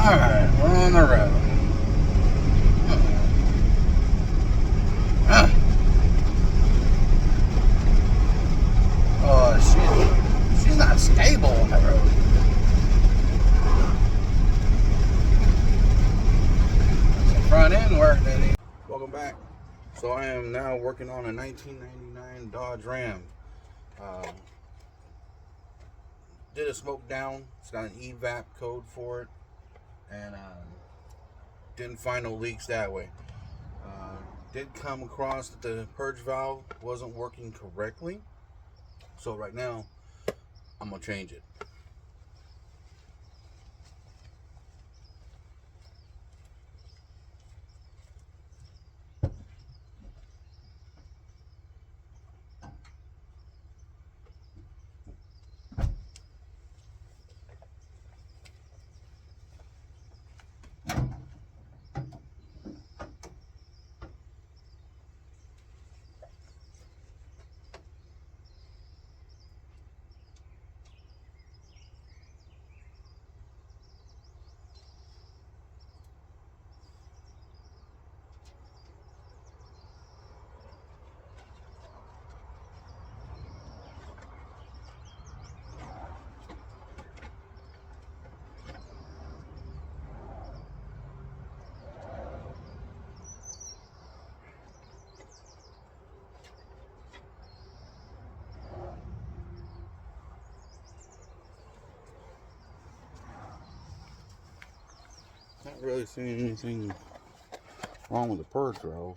Alright, we're on the road. Oh, she's not stable on the road. Some front end work that he. Welcome back. So I am now working on a 1999 Dodge Ram. Did a smoke down. It's got an EVAP code for it, and didn't find no leaks that way. Did come across that the purge valve wasn't working correctly, so right now I'm gonna change it. Not really seeing anything wrong with the purge valve,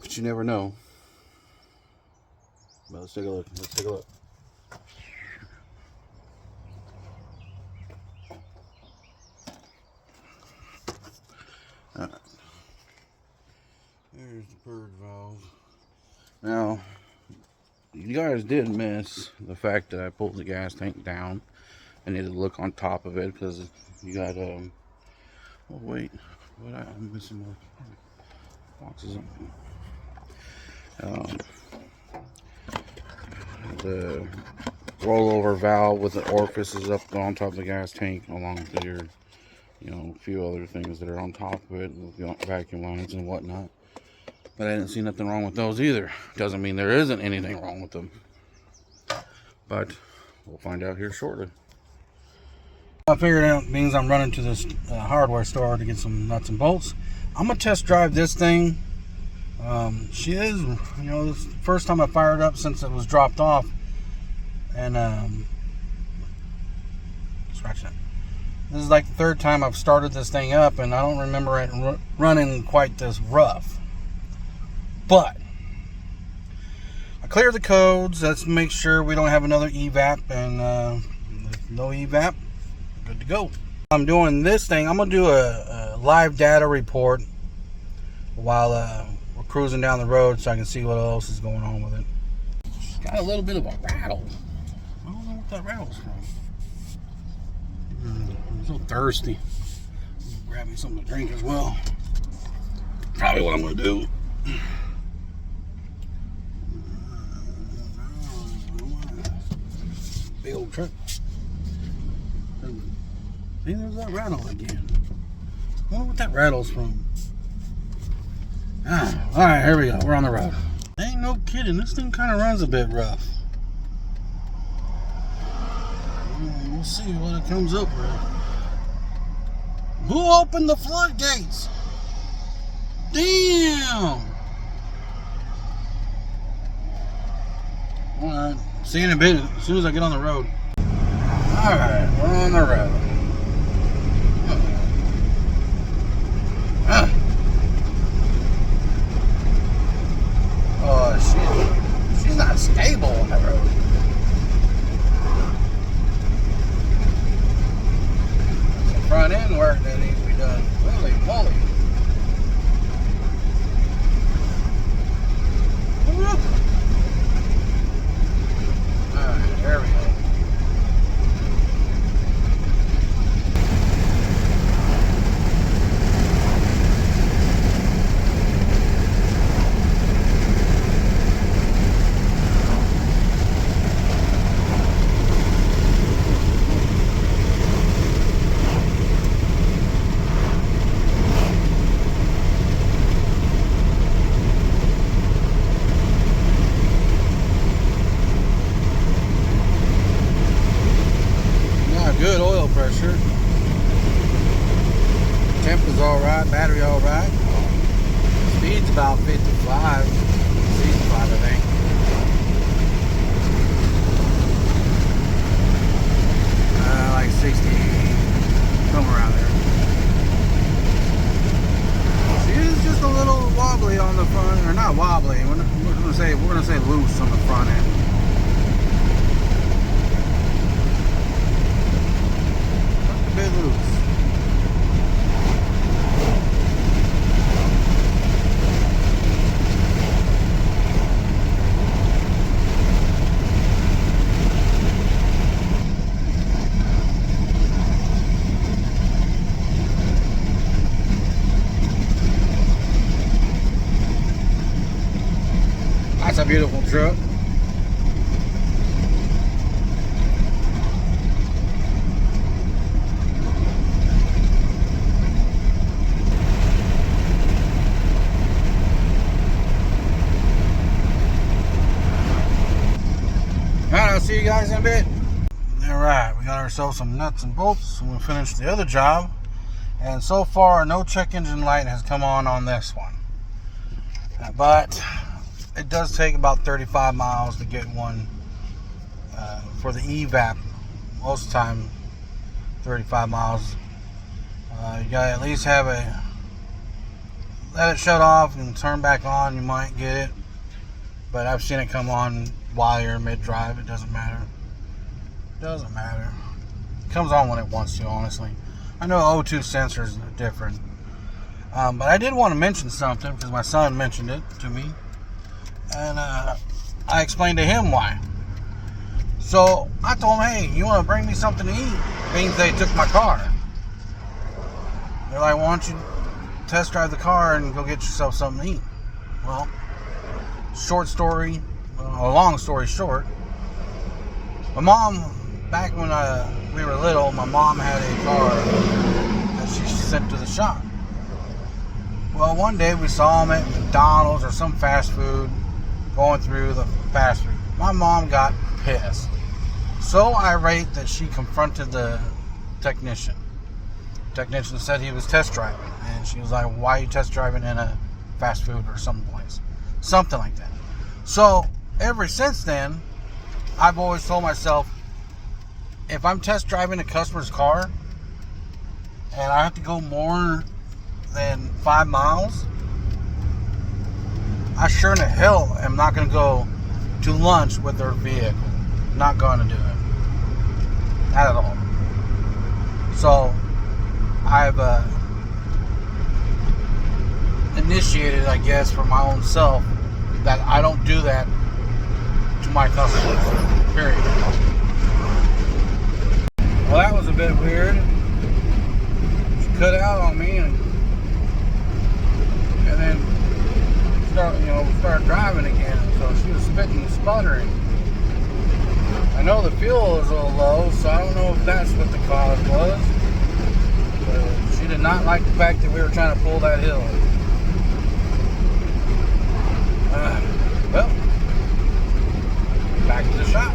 but you never know. But let's take a look. Let's take a look. Alright. There's the purge valve. Now, you guys did miss the fact that I pulled the gas tank down. I need to look on top of it because you got oh wait, what I'm missing more boxes. The rollover valve with the orifices up on top of the gas tank, along with your, a few other things that are on top of it, vacuum lines and whatnot. But I didn't see nothing wrong with those either. Doesn't mean there isn't anything wrong with them, but we'll find out here shortly. I figured out means I'm running to this hardware store to get some nuts and bolts. I'm gonna test drive this thing. She is, this is the first time I fired up since it was dropped off, and scratch that. This is like the third time I've started this thing up, and I don't remember it running quite this rough. But I cleared the codes. Let's make sure we don't have another EVAP, and no EVAP. Good to go. I'm doing this thing. I'm gonna do a live data report while we're cruising down the road, so I can see what else is going on with it. It's got a little bit of a rattle. I don't know what that rattle's from. I'm so thirsty. Grab me something to drink as well. Probably what I'm gonna do. Big old truck. See, there's that rattle again. I wonder what that rattle's from. Alright, here we go. We're on the road. Ain't no kidding. This thing kind of runs a bit rough. We'll see what it comes up with. Who opened the floodgates? Damn! Alright. See you in a bit as soon as I get on the road. Alright, we're on the road. Oh, she's not stable on the road. Some front end work that needs to be done. Holy moly. Alright, there we go. Good oil pressure. Temp is alright, battery alright. Speed's about 55. 65, I think. Like 60, somewhere around there. She is just a little wobbly on the front, or not wobbly. We're gonna say loose on the front end. A bit loose. That's a beautiful truck. Alright, I'll see you guys in a bit. Alright, we got ourselves some nuts and bolts and we finished the other job. And so far, no check engine light has come on this one. But it does take about 35 miles to get one for the EVAP. Most of the time, 35 miles. You gotta at least have let it shut off and turn back on. You might get it, but I've seen it come on while you're mid-drive. It doesn't matter. Doesn't matter. It comes on when it wants to, honestly. I know O2 sensors are different, but I did want to mention something because my son mentioned it to me. And I explained to him why. So I told him, hey, you want to bring me something to eat? Means they took my car. They're like, why don't you test drive the car and go get yourself something to eat? Well, long story short, my mom, back when we were little, my mom had a car that she sent to the shop. Well, one day we saw them at McDonald's or some fast food, going through the fast food. My mom got pissed. So irate that she confronted the technician. The technician said he was test driving. And she was like, why are you test driving in a fast food or someplace? Something like that. So, ever since then, I've always told myself, if I'm test driving a customer's car, and I have to go more than 5 miles, I sure in the hell am not going to go to lunch with their vehicle. Not going to do it. Not at all. So, I've initiated, I guess, for my own self, that I don't do that to my customers. Period. Well, that was a bit weird. She cut out on me and then started driving again. So she was spitting and sputtering. I know the fuel is a little low, so I don't know if that's what the cause was. But she did not like the fact that we were trying to pull that hill. Well, back to the shop.